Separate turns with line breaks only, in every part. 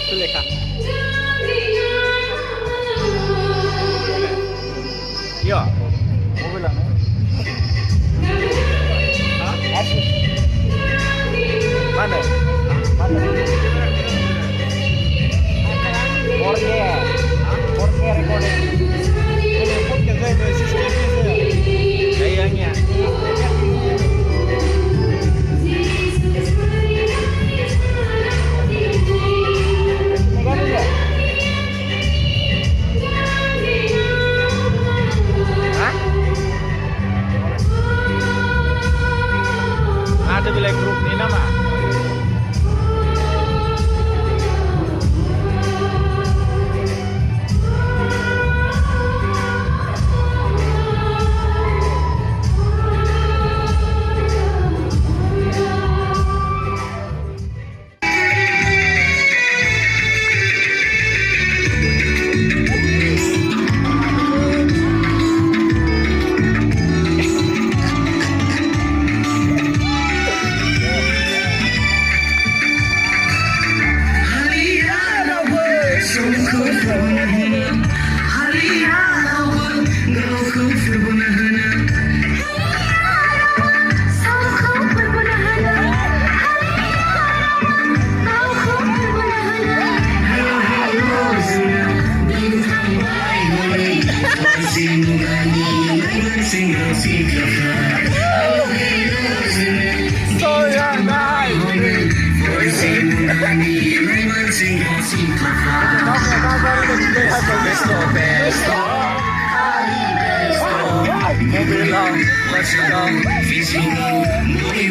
Sulekha. Iya. Mobil lah. Mana? Mana? Orge recording. Ini podcast saya sistem saya. Kayaknya. Ada bila grup ni nama. Besto, Ali besto. Google, WhatsApp, Facebook, muy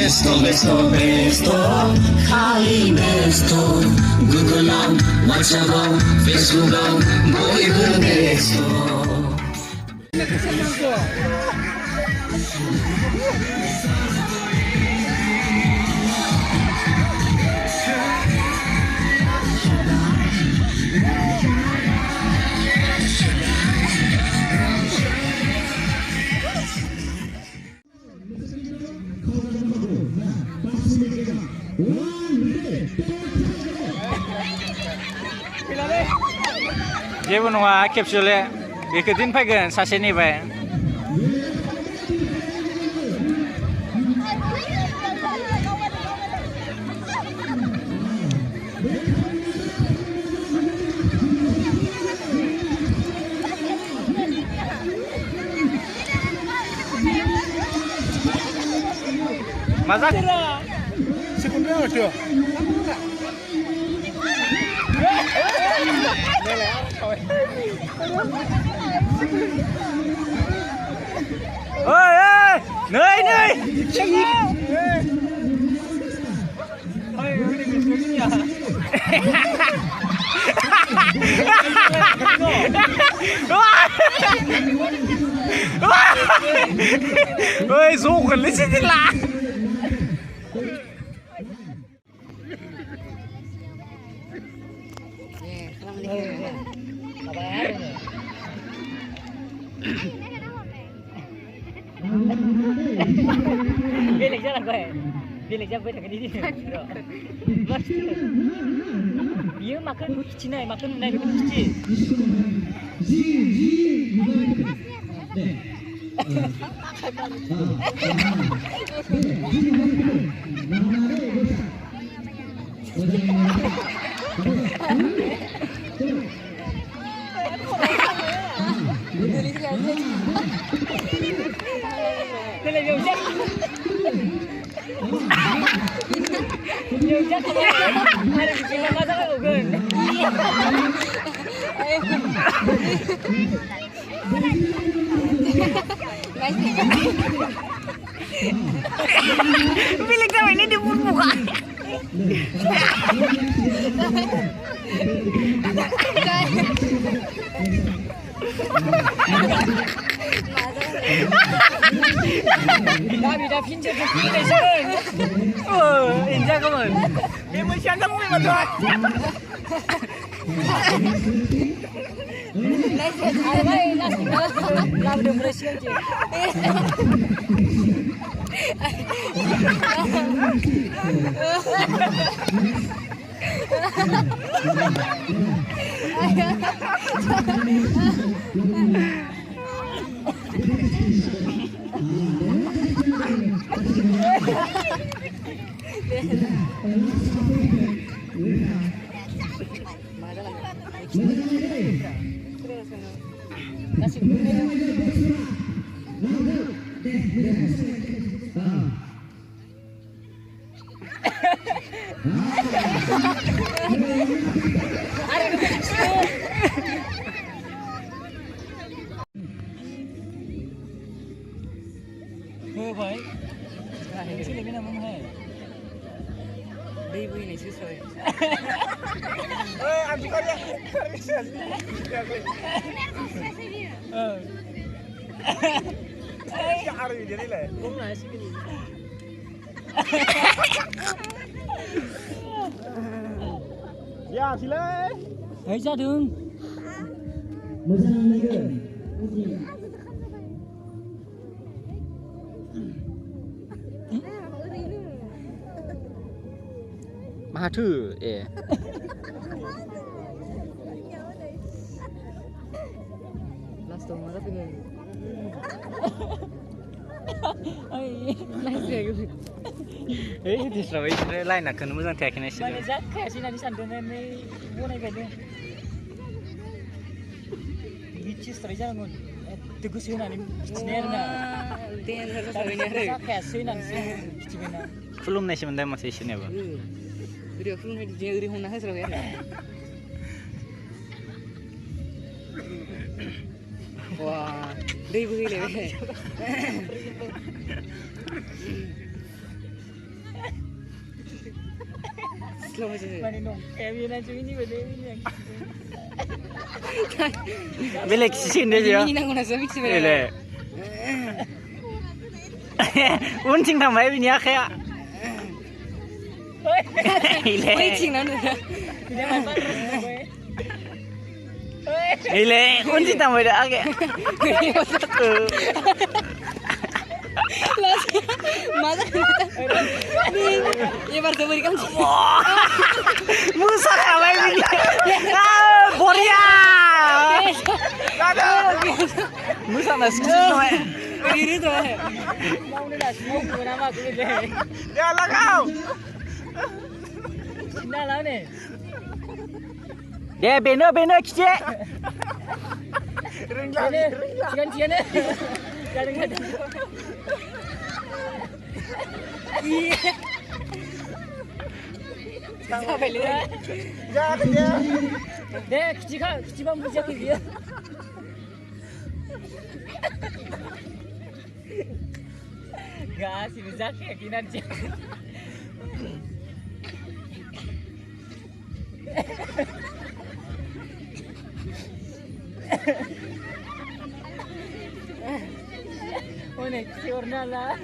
besto. Besto, Ali besto. Google, WhatsApp, Facebook, muy besto. जेबो नङा खेबसेले बेखौ दिन फैगोन सासेनिफ्राय Masa? Sekunde ada. Ôi ơi, nơi nơi. Ôi rủ quần lấy xin lạ. Bilik jalan gue. Bilik jalan gue dengan ini. Mas. Dia makan Cina, makan naik kecil. này nhiều chắc. Nhiều chắc không ai được chỉ mà sao lại gần.
Bilik sama ini di muka.
Đã pinche cái gì này chơi. Inja kamu.
Em mới xem xong mà thôi.
Ai mai nasi làm được một siêu chị. Nasi vậy. Cái này cái nào không hay. Đi vui này chứ rồi.
Anh chỉ có nhé. Chả rồi đi này.
Cũng là cái gì.
Ya, sila.
Thấy ra đường.
Mà thử
Last one mà cái Ôi, nice rồi.
Eh, rồi lain nak kena muzang tak kena
Mana jak kayak sini di sana ni boleh ke dia? Gici story jangan ngon. Tegus sini ni nerna.
Dia harus sawinya.
Kayak sini ni gici bina.
Belum nasi mendai masih sini apa?
Video film ni dia uri huna hasra ya. Wah, dia begini le. Slow aja.
Mana nong? Kayak bina cuci ni benda ni.
Bilik sini dia.
Ini nang guna sabik sih.
Ile. Unting tambah ini ya kayak. Ile.
Waiting nang.
Dia mana terus?
Ile, unting tambah dah kayak.
Masa ini baru berikan
Musa kawan ini. Boria. Musa nasi semua.
ini tu.
Mau ni lah, mau nama aku ni.
Ya lah kau.
Sini lah ni.
Dia benar kecil.
Ini jangan cian ni. Kadang-kadang. Sampai lihat.
Jangan dia.
Dek, kecil bang macam dia. Gas, ini zaknya kinan je. Oh, ni kecil warna lah.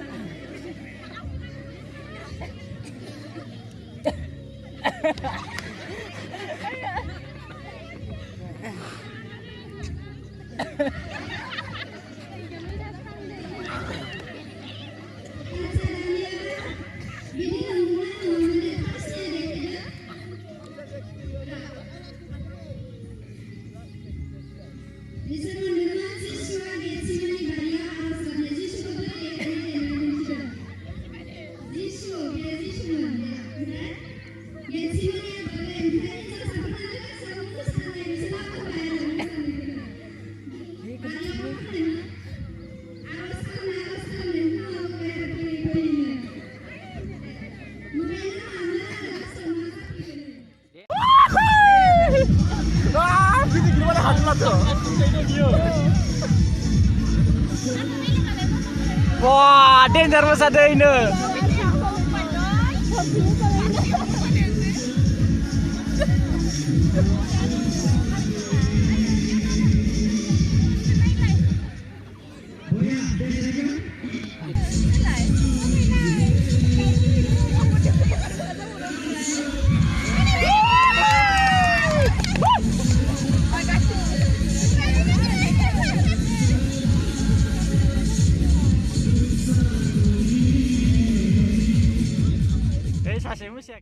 Wah, danger mas ada ini. 사실 무시해.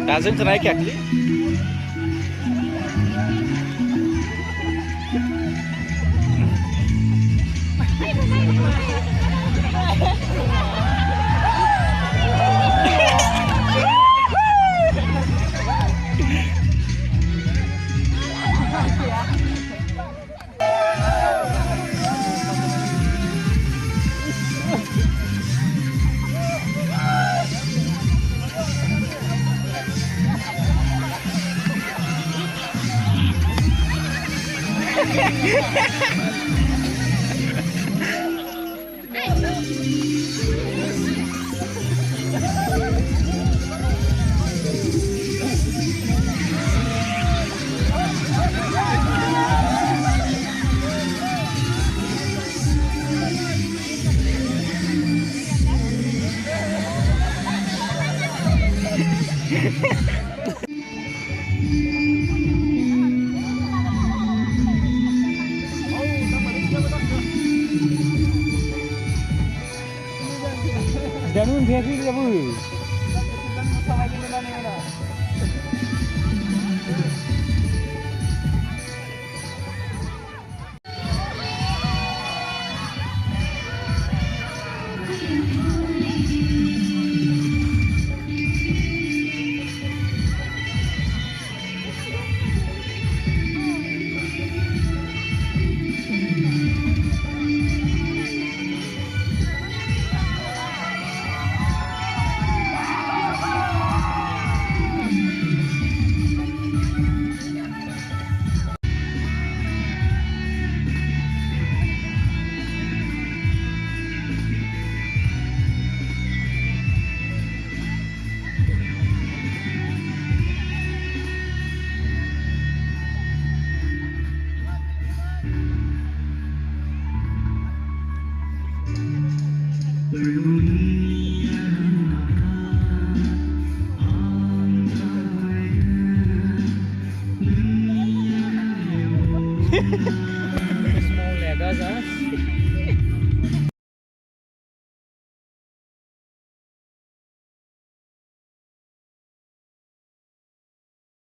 दा जोंखौ नायखायाखैलै Jangan biasa kamu. Small legas,